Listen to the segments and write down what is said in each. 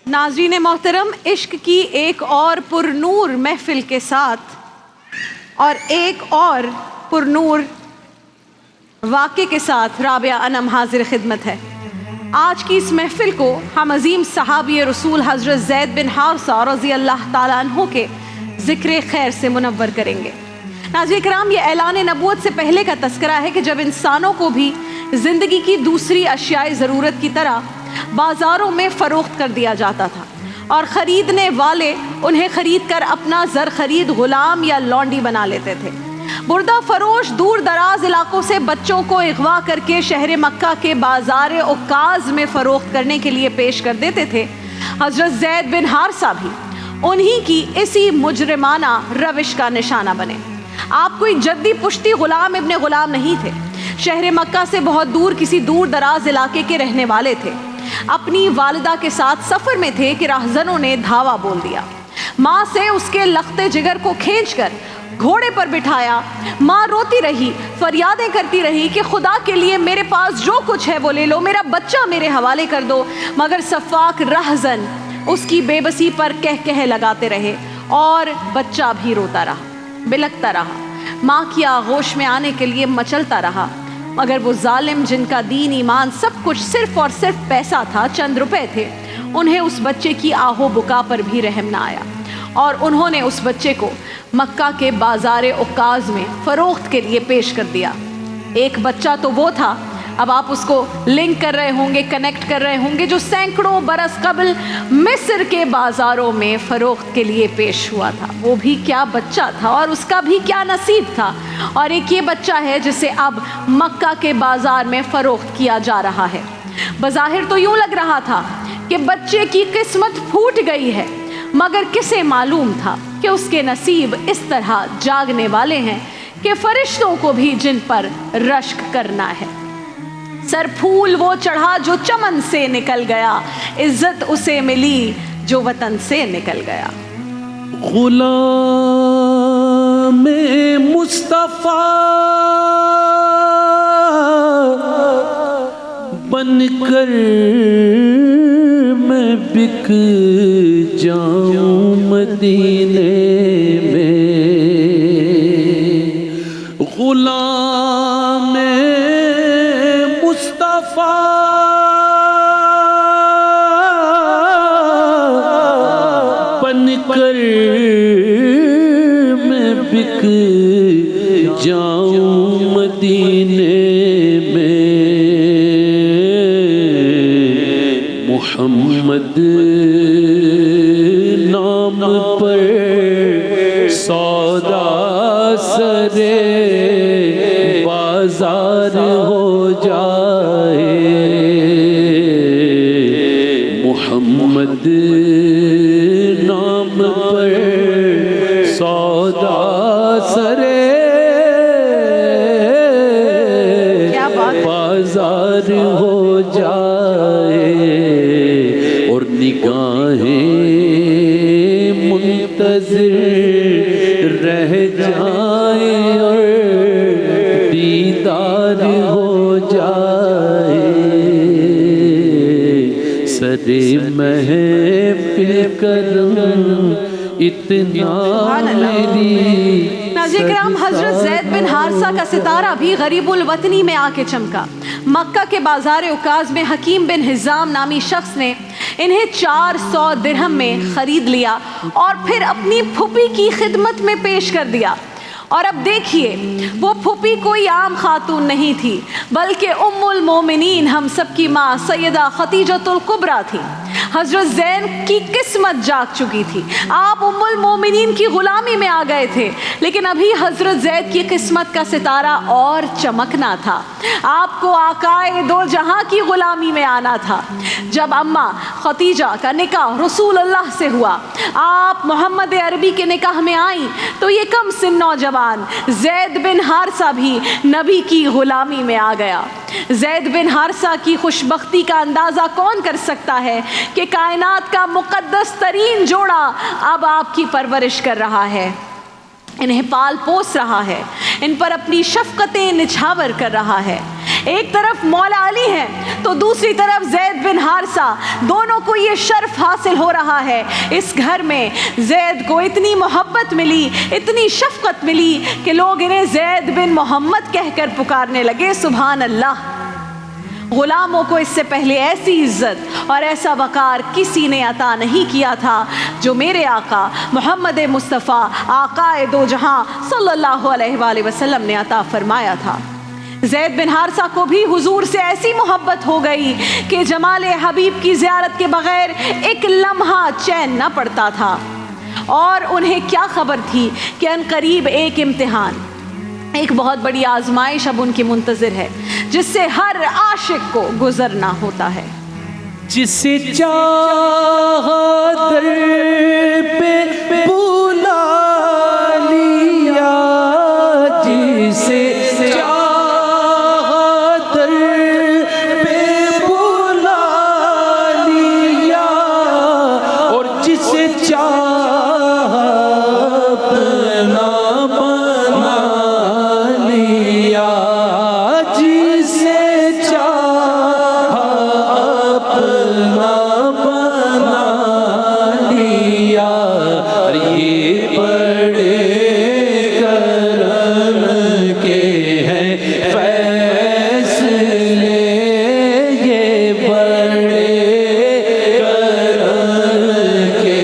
नाज़रीन मोहतरम, इश्क की एक और पुरनूर महफिल के साथ और एक और पुरनूर वाक़े के साथ राबिया अनम हाजिर खिदमत है। आज की इस महफिल को हम अजीम सहाबी रसूल हज़रत ज़ैद बिन हारसा रज़ी अल्लाह ताला अन्हु के ज़िक्र खैर से मुनव्वर करेंगे। नाज़रीन किराम, ये ऐलान नबूवत से पहले का तस्करा है कि जब इंसानों को भी ज़िंदगी की दूसरी अशियाए ज़रूरत की तरह बाज़ारों में फ़रोख्त कर दिया जाता था और ख़रीदने वाले उन्हें ख़रीद कर अपना ज़र ख़रीद ग़ुलाम या लौंडी बना लेते थे। बुर्दा फरोश दूर दराज इलाकों से बच्चों को अगवा करके शहर मक्का के बाज़ार उक्काज़ में फ़रोख्त करने के लिए पेश कर देते थे। हज़रत ज़ैद बिन हारसा भी उन्हीं की इसी मुजरिमाना रविश का निशाना बने। आप कोई जद्दी पुश्ती ग़ुलाम इब्ने ग़ुलाम नहीं थे। शहर मक्का से बहुत दूर किसी दूर दराज इलाके के रहने वाले थे। अपनी वालिदा के साथ सफ़र में थे कि राहज़नों ने धावा बोल दिया। माँ से उसके लख्ते जिगर को खींचकर घोड़े पर बिठाया। माँ रोती रही, फरियादें करती रही कि खुदा के लिए मेरे पास जो कुछ है वो ले लो, मेरा बच्चा मेरे हवाले कर दो। मगर सफ़ाक राहज़न उसकी बेबसी पर कह लगाते रहे और बच्चा भी रोता रहा, बिलखता रहा। माँ की आगोश में आने के लिए मचलता रहा, मगर वो जालिम जिनका दीन ईमान सब कुछ सिर्फ़ और सिर्फ पैसा था, चंद रुपए थे, उन्हें उस बच्चे की आहो बुका पर भी रहम ना आया और उन्होंने उस बच्चे को मक्का के बाज़ार उक्काज़ में फ़रोख्त के लिए पेश कर दिया। एक बच्चा तो वो था, अब आप उसको लिंक कर रहे होंगे, कनेक्ट कर रहे होंगे, जो सैकड़ों बरस कबल मिस्र के बाज़ारों में फ़रोख्त के लिए पेश हुआ था। वो भी क्या बच्चा था और उसका भी क्या नसीब था। और एक ये बच्चा है जिसे अब मक्का के बाज़ार में फ़रोख्त किया जा रहा है। बज़ाहिर तो यूँ लग रहा था कि बच्चे की किस्मत फूट गई है, मगर किसे मालूम था कि उसके नसीब इस तरह जागने वाले हैं कि फ़रिश्तों को भी जिन पर रश्क करना है। सर फूल वो चढ़ा जो चमन से निकल गया, इज्जत उसे मिली जो वतन से निकल गया। गुलाम मुस्तफा बनकर मैं बिक जाऊं मदीने में। गुलाम मुस्तफा बनकर मैं बिक जाऊं मदीने में। मोहम्मद नाम पर सौदा सरे बाजार हो जाए। मोहम्मद नाम पर सौदा सरे बाजार हो जाए और निगाहें मुंतज़िर रह जाए और दीदार हो जाए। सरे महफिल करम इतना मेरी। नाज़रीन किराम, हज़रत ज़ैद बिन हारसा का सितारा भी गरीबुल वतनी में आके चमका। मक्का के बाज़ार उक्काज़ में हकीम बिन हिज़ाम नामी शख्स ने इन्हें 400 दिरहम में ख़रीद लिया और फिर अपनी फूफी की खिदमत में पेश कर दिया। और अब देखिए, वो फूफी कोई आम खातून नहीं थी, बल्कि उम्मुल मोमिनीन हम सब की माँ सैयदा खतीजतुल कुबरा थी। हज़रत ज़ैन की किस्मत जाग चुकी थी। आप उम्मुल मोमिनीन की ग़ुलामी में आ गए थे, लेकिन अभी हज़रत ज़ैद की किस्मत का सितारा और चमकना था। आपको आकाए दो जहां की ग़ुलामी में आना था। जब अम्मा खतीजा का निकाह रसूल अल्लाह से हुआ, आप मोहम्मद अरबी के निकाह में आई, तो ये कम सिन नौजवान ज़ैद बिन हारसा भी नबी की ग़ुलामी में आ गया। ज़ैद बिन हारसा की खुशबख्ती का अंदाज़ा कौन कर सकता है कि कायनात का मुक़द्दस तरीन जोड़ा अब आपकी परवरिश कर रहा है, इन्हें पाल पोस रहा है, इन पर अपनी शफ़क़तें निछावर कर रहा है। ایک طرف مولا علی ہیں تو دوسری طرف زید بن حارثہ، دونوں کو یہ شرف حاصل ہو رہا ہے۔ اس گھر میں زید کو اتنی محبت ملی، اتنی شفقت ملی کہ لوگ انہیں زید بن محمد کہہ کر پکارنے لگے۔ سبحان اللہ۔ غلاموں کو اس سے پہلے ایسی عزت اور ایسا وقار کسی نے عطا نہیں کیا تھا جو میرے آقا محمد مصطفیٰ آقا دو جہاں صلی اللہ علیہ وآلہ وسلم نے عطا فرمایا تھا۔ زید بن حارثہ کو بھی حضور سے ایسی محبت ہو گئی کہ جمال حبیب کی زیارت کے بغیر ایک لمحہ چین نہ پڑتا تھا، اور انہیں کیا خبر تھی کہ ان قریب ایک امتحان، ایک بہت بڑی آزمائش اب ان کی منتظر ہے جس سے ہر عاشق کو گزرنا ہوتا ہے۔ جسے چاہا در پہ بلا لیا، جسے چاہا در پہ بلا لیا، اور جسے چاہا اپنا بنا لیا، جسے چاہا اپنا بنا لیا، یہ بڑے کرم کے ہیں فیصلے، یہ بڑے کرم کے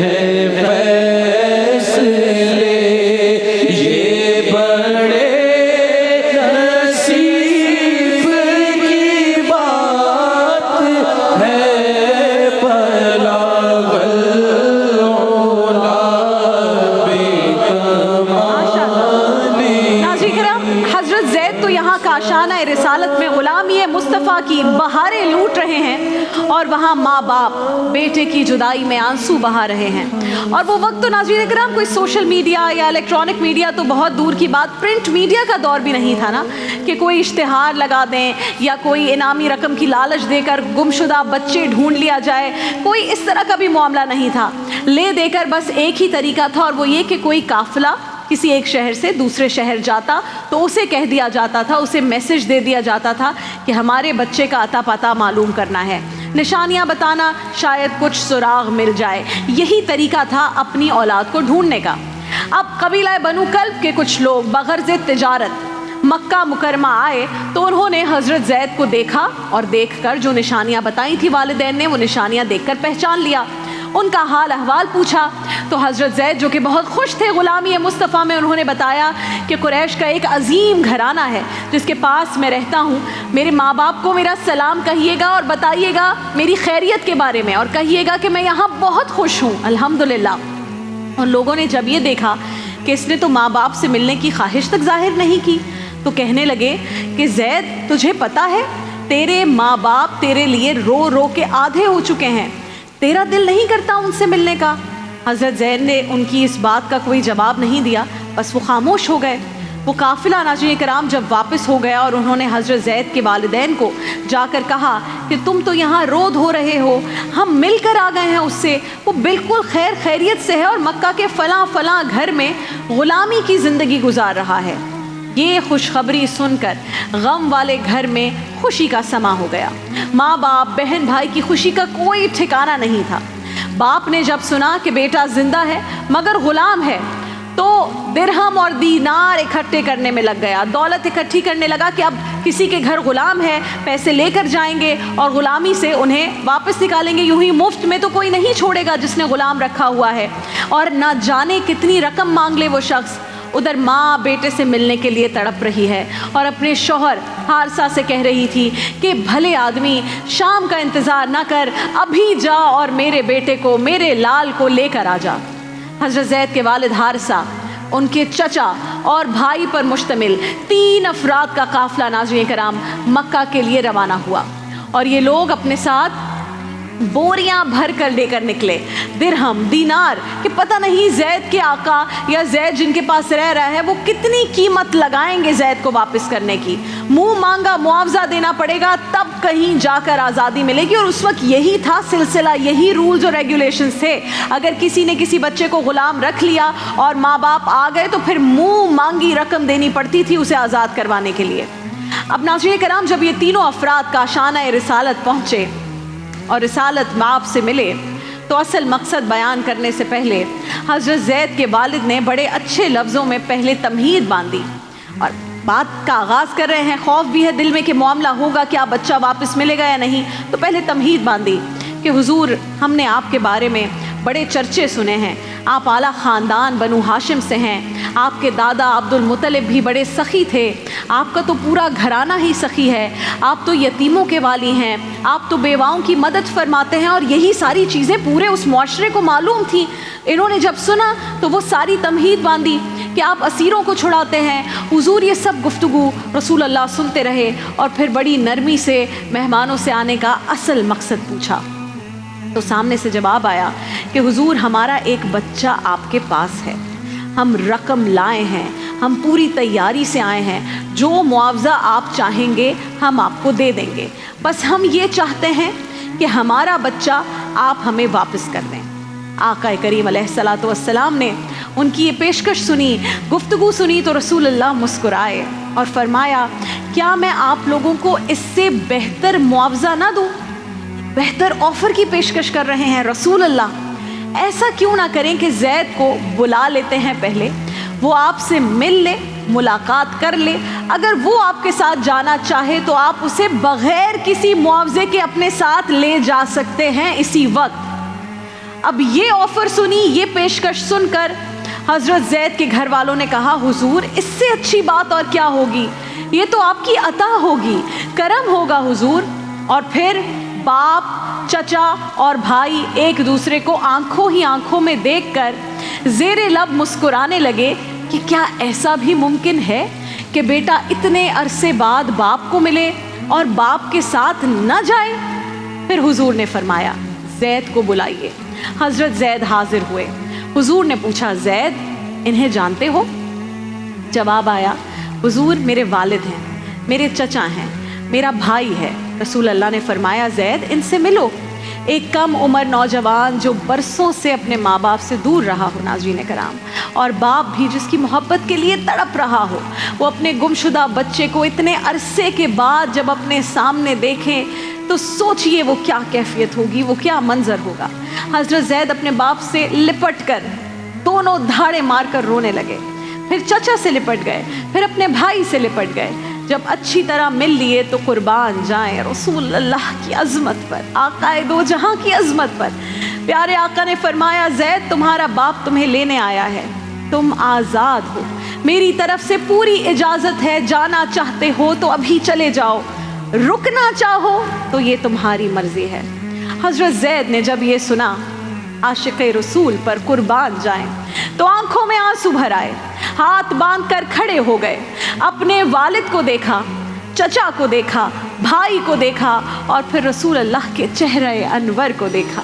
ہیں فیصلے، یہ بڑے نصیب کی بات ہے، بلاغ العلا بکمالی۔ ناظرین کرام، حضرت زید تو یہاں کاشانہ رسالت میں غلامی مصطفیٰ کی بہاریں لوٹ رہے ہیں، اور وہاں ماں باپ بیٹے کی جدائی میں آنسو بہا رہے ہیں۔ اور وہ وقت تو ناظرین کرام کوئی سوشل میڈیا یا الیکٹرانک میڈیا تو بہت دور کی بات، پرنٹ میڈیا کا دور بھی نہیں تھا نا کہ کوئی اشتہار لگا دیں یا کوئی انعامی رقم کی لالچ دے کر گمشدہ بچے ڈھونڈ لیا جائے، کوئی اس طرح کا بھی معاملہ نہیں تھا۔ لے دے کر بس ایک ہی طریقہ تھا، اور وہ یہ کہ کوئی قافلہ کسی ایک شہر سے دوسرے شہر جاتا تو اسے کہہ دیا جاتا تھا، اسے میسج دے دیا جاتا تھا کہ ہمارے بچے کا اتا پتہ معلوم کرنا ہے، نشانیاں بتانا، شاید کچھ سراغ مل جائے۔ یہی طریقہ تھا اپنی اولاد کو ڈھونڈنے کا۔ اب قبیلہ بنو کلب کے کچھ لوگ بغرض تجارت مکہ مکرمہ آئے تو انہوں نے حضرت زید کو دیکھا، اور دیکھ کر جو نشانیاں بتائی تھی والدین نے، وہ نشانیاں دیکھ کر پہچان لیا۔ ان کا حال احوال پوچھا تو حضرت زید جو کہ بہت خوش تھے غلامی مصطفیٰ میں، انہوں نے بتایا کہ قریش کا ایک عظیم گھرانہ ہے جس کے پاس میں رہتا ہوں، میرے ماں باپ کو میرا سلام کہیے گا اور بتائیے گا میری خیریت کے بارے میں، اور کہیے گا کہ میں یہاں بہت خوش ہوں الحمدللہ۔ اور لوگوں نے جب یہ دیکھا کہ اس نے تو ماں باپ سے ملنے کی خواہش تک ظاہر نہیں کی تو کہنے لگے کہ زید تجھے پتہ ہے تیرے ماں باپ تیرے لیے رو رو کے آدھے ہو چکے ہیں، تیرا دل نہیں کرتا ان سے ملنے کا؟ حضرت زید نے ان کی اس بات کا کوئی جواب نہیں دیا، بس وہ خاموش ہو گئے۔ وہ قافلہ ناظرین کرام جب واپس ہو گیا اور انہوں نے حضرت زید کے والدین کو جا کر کہا کہ تم تو یہاں رو دھو رہے ہو، ہم مل کر آ گئے ہیں اس سے، وہ بالکل خیر خیریت سے ہے اور مکہ کے فلاں فلاں گھر میں غلامی کی زندگی گزار رہا ہے۔ یہ خوشخبری سن کر غم والے گھر میں خوشی کا سما ہو گیا۔ ماں باپ بہن بھائی کی خوشی کا کوئی ٹھکانہ نہیں تھا۔ باپ نے جب سنا کہ بیٹا زندہ ہے مگر غلام ہے تو درہم اور دینار اکٹھے کرنے میں لگ گیا، دولت اکٹھی کرنے لگا کہ اب کسی کے گھر غلام ہے، پیسے لے کر جائیں گے اور غلامی سے انہیں واپس نکالیں گے، یوں ہی مفت میں تو کوئی نہیں چھوڑے گا جس نے غلام رکھا ہوا ہے، اور نہ جانے کتنی رقم مانگ لے وہ شخص۔ ادھر ماں بیٹے سے ملنے کے لیے تڑپ رہی ہے اور اپنے شوہر حارثہ سے کہہ رہی تھی کہ بھلے آدمی شام کا انتظار نہ کر، ابھی جا اور میرے بیٹے کو، میرے لال کو لے کر آ جا۔ حضرت زید کے والد حارثہ، ان کے چچا اور بھائی پر مشتمل 3 افراد کا قافلہ ناظرین کرام مکہ کے لیے روانہ ہوا، اور یہ لوگ اپنے ساتھ بوریاں بھر کر لے کر نکلے، درہم دینار، کہ پتہ نہیں زید کے آقا یا زید جن کے پاس رہ رہا ہے وہ کتنی قیمت لگائیں گے زید کو واپس کرنے کی، منہ مانگا معاوضہ دینا پڑے گا تب کہیں جا کر آزادی ملے گی۔ اور اس وقت یہی تھا سلسلہ، یہی رولز اور ریگولیشنز تھے، اگر کسی نے کسی بچے کو غلام رکھ لیا اور ماں باپ آ گئے تو پھر منہ مانگی رقم دینی پڑتی تھی اسے آزاد کروانے کے لیے۔ اب नाज़रीन कराम, जब ये तीनों अफराद काशाना रिसालत पहुँचे और रिसालत बाप से मिले तो असल मकसद बयान करने से पहले हज़रत ज़ैद के वालिद ने बड़े अच्छे लफ्ज़ों में पहले तमहीद बांधी और बात का आगाज़ कर रहे हैं। खौफ भी है दिल में कि मामला होगा, क्या बच्चा वापस मिलेगा या नहीं। तो पहले तमहीद बांधी कि हुजूर, हमने आपके बारे में बड़े चर्चे सुने हैं, आप आला ख़ानदान बनु हाशिम से हैं, आपके दादा अब्दुल मुत्तलिब भी बड़े सखी थे, आपका तो पूरा घराना ही सखी है, आप तो यतीमों के वाली हैं, आप तो बेवाओं की मदद फरमाते हैं, और यही सारी चीज़ें पूरे उस मुआशरे को मालूम थी। इन्होंने जब सुना तो वो सारी तमहीद बांधी कि आप असीरों को छुड़ाते हैं। हुजूर ये सब गुफ्तगू रसूल अल्लाह सुनते रहे और फिर बड़ी नरमी से मेहमानों से आने का असल मकसद पूछा। तो सामने से जवाब आया कि हुजूर, हमारा एक बच्चा आपके पास है, हम रकम लाए हैं, हम पूरी तैयारी से आए हैं, जो मुआवजा आप चाहेंगे हम आपको दे देंगे, बस हम ये चाहते हैं कि हमारा बच्चा आप हमें वापस कर दें। आका करीम अलैहिस्सलातु वस्सलाम ने उनकी ये पेशकश सुनी, गुफ्तगू सुनी तो रसूलुल्लाह मुस्कुराए और फरमाया, क्या मैं आप लोगों को इससे बेहतर मुआवजा ना दूँ? बेहतर ऑफ़र की पेशकश कर रहे हैं रसूल अल्लाह, ऐसा क्यों ना करें कि ज़ैद को बुला लेते हैं, पहले वो आपसे मिल ले, मुलाकात कर ले, अगर वो आपके साथ जाना चाहे तो आप उसे बग़ैर किसी मुआवजे के अपने साथ ले जा सकते हैं इसी वक्त। अब ये ऑफ़र सुनी, ये पेशकश सुनकर हज़रत ज़ैद के घर वालों ने कहा, हुजूर, इससे अच्छी बात और क्या होगी, ये तो आपकी अता होगी, करम होगा हुजूर। और फिर बाप, चचा और भाई एक दूसरे को आंखों ही आंखों में देखकर ज़ेरे लब मुस्कुराने लगे कि क्या ऐसा भी मुमकिन है कि बेटा इतने अरसे बाद बाप को मिले और बाप के साथ न जाए। फिर हुजूर ने फरमाया, ज़ैद को बुलाइए। हज़रत ज़ैद हाजिर हुए। हुजूर ने पूछा, ज़ैद, इन्हें जानते हो? जवाब आया, हुजूर, मेरे वालिद हैं, मेरे चचा हैं, मेरा भाई है। रसूल अल्लाह ने फरमाया, ज़ैद, इनसे मिलो। एक कम उम्र नौजवान जो बरसों से अपने माँ बाप से दूर रहा हो नाज़रीन कराम, और बाप भी जिसकी मोहब्बत के लिए तड़प रहा हो, वो अपने गुमशुदा बच्चे को इतने अरसे के बाद जब अपने सामने देखें तो सोचिए वो क्या कैफियत होगी, वो क्या मंजर होगा। हज़रत ज़ैद अपने बाप से लिपट कर दोनों धाड़े मार कर रोने लगे, फिर चचा से लिपट गए, फिर अपने भाई से लिपट गए। जब अच्छी तरह मिल लिए तो कुर्बान जाएं रसूल अल्लाह की अज़मत पर, आकाए दो जहां की अज़मत पर। प्यारे आका ने फरमाया, ज़ैद, तुम्हारा बाप तुम्हें लेने आया है, तुम आज़ाद हो, मेरी तरफ से पूरी इजाज़त है, जाना चाहते हो तो अभी चले जाओ, रुकना चाहो तो ये तुम्हारी मर्ज़ी है। हज़रत ज़ैद ने जब ये सुना आशिक़े रसूल पर कुर्बान जाएं तो आंखों में आंसू भर आए, हाथ बांध कर खड़े हो गए, अपने वालिद को देखा, चचा को देखा, भाई को देखा और फिर रसूल अल्लाह के चेहरे अनवर को देखा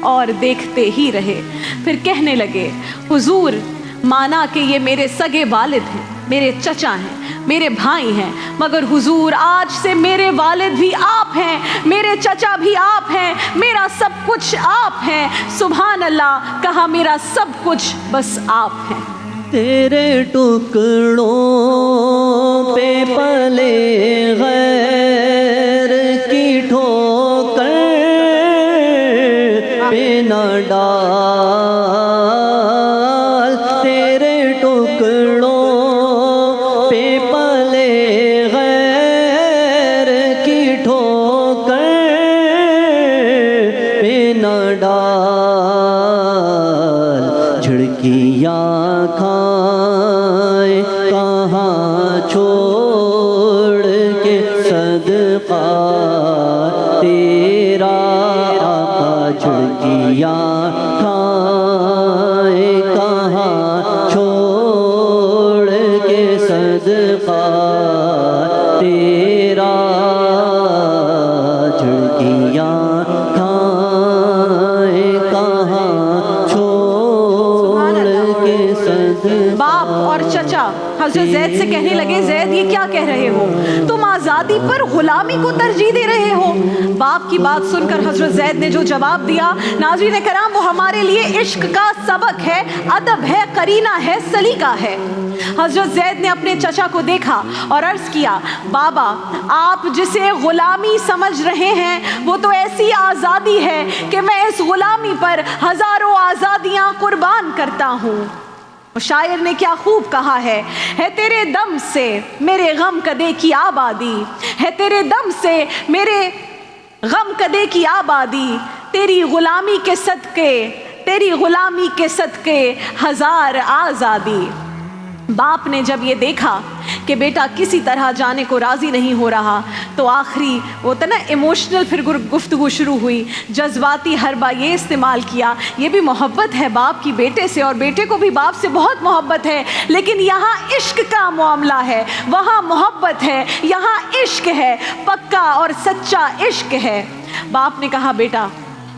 और देखते ही रहे। फिर कहने लगे, हुजूर, माना कि ये मेरे सगे वालिद हैं, मेरे चचा हैं, मेरे भाई हैं, मगर हुजूर, आज से मेरे वालिद भी आप हैं, मेरे चचा भी आप हैं, मेरा सब कुछ आप हैं। सुभान अल्लाह, कहा, मेरा सब कुछ बस आप हैं। तेरे टुकड़ों पे पले गैर की ठोकर पे न डाल, तेरे टुकड़ों पे पले गैर की ठोकर पे न डाल, झिड़कियाँ खाए कहाँ छोड़ के सदका तेरा, आका झिड़कियाँ खाए कहाँ छोड़ के सदका तेरा, झिड़कियाँ खाए कहाँ छोड़ के सदका। बाप और चचा حضرت زید سے کہنے لگے زید یہ کیا کہہ رہے ہو, تم آزادی پر غلامی کو ترجیح دے رہے ہو. باپ کی بات سن کر حضرت زید نے جو جواب دیا, ناظرین کرام, وہ ہمارے لیے عشق کا سبق ہے, ادب ہے, قرینہ ہے, سلیقہ ہے. حضرت زید نے اپنے چچا کو دیکھا اور عرض کیا, بابا آپ جسے غلامی سمجھ رہے ہیں وہ تو ایسی آزادی ہے کہ میں اس غلامی پر ہزاروں آزادیاں قربان کرتا ہوں. شاعر نے کیا خوب کہا ہے تیرے دم سے میرے غم کدے کی آبادی, ہے تیرے دم سے میرے غم کدے کی آبادی, تیری غلامی کے صدقے, تیری غلامی کے صدقے ہزار آزادی. باپ نے جب یہ دیکھا کہ بیٹا کسی طرح جانے کو راضی نہیں ہو رہا تو آخری وہ تو نا ایموشنل پھر گفتگو شروع ہوئی, جذباتی حربہ یہ استعمال کیا. یہ بھی محبت ہے باپ کی بیٹے سے, اور بیٹے کو بھی باپ سے بہت محبت ہے, لیکن یہاں عشق کا معاملہ ہے, وہاں محبت ہے, یہاں عشق ہے, پکا اور سچا عشق ہے. باپ نے کہا بیٹا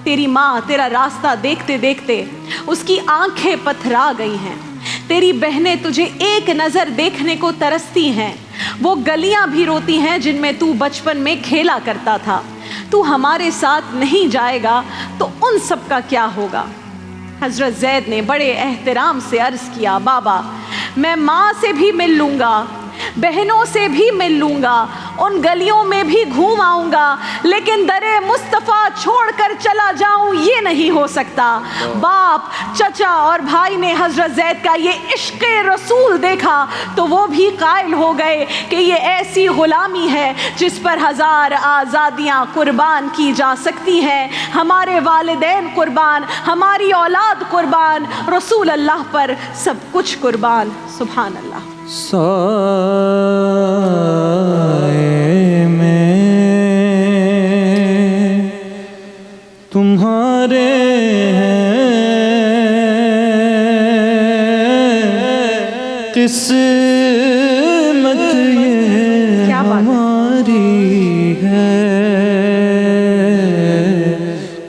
تیری ماں تیرا راستہ دیکھتے دیکھتے اس کی آنکھیں پتھرا گئی ہیں, تیری بہنیں تجھے ایک نظر دیکھنے کو ترستی ہیں, وہ گلیاں بھی روتی ہیں جن میں تو بچپن میں کھیلا کرتا تھا. تو ہمارے ساتھ نہیں جائے گا تو ان سب کا کیا ہوگا. حضرت زید نے بڑے احترام سے عرض کیا, بابا میں ماں سے بھی مل لوں گا, بہنوں سے بھی مل لوں گا, ان گلیوں میں بھی گھوم آؤں گا, لیکن در مصطفیٰ چھوڑ کر چلا جاؤں یہ نہیں ہو سکتا. باپ, چچا اور بھائی نے حضرت زید کا یہ عشق رسول دیکھا تو وہ بھی قائل ہو گئے کہ یہ ایسی غلامی ہے جس پر ہزار آزادیاں قربان کی جا سکتی ہیں. ہمارے والدین قربان, ہماری اولاد قربان, رسول اللہ پر سب کچھ قربان. سبحان اللہ. سائے میں تمہارے قسمت یہ ہماری ہے,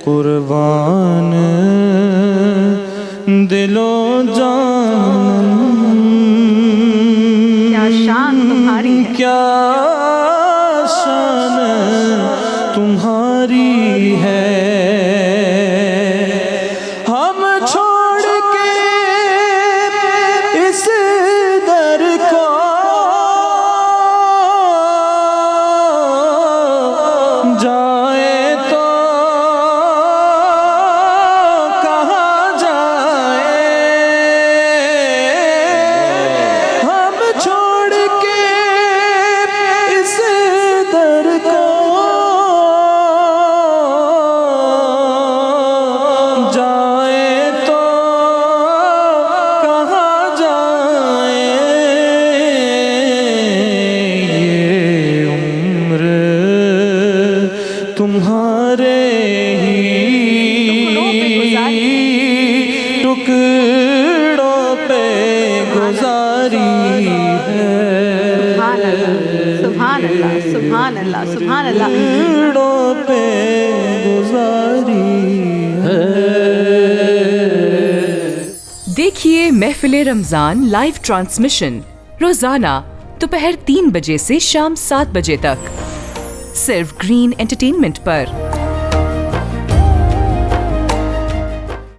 قربان دل و جان کیا شان تمہاری ہے. ہم چھوڑ کے اس در کو جائے تو کہاں جائے, ہم چھوڑ کے اس در کو جائے تو کہاں جائے. یہ عمر تمہارے ٹکڑوں پہ گزاری ہے. سبحان اللہ, سبحان اللہ, سبحان اللہ. ٹکڑوں پہ گزاری ہے. دیکھیے محفل رمضان لائیو ٹرانسمیشن روزانہ دوپہر 3 بجے سے شام 7 بجے تک صرف گرین انٹرٹینمنٹ پر.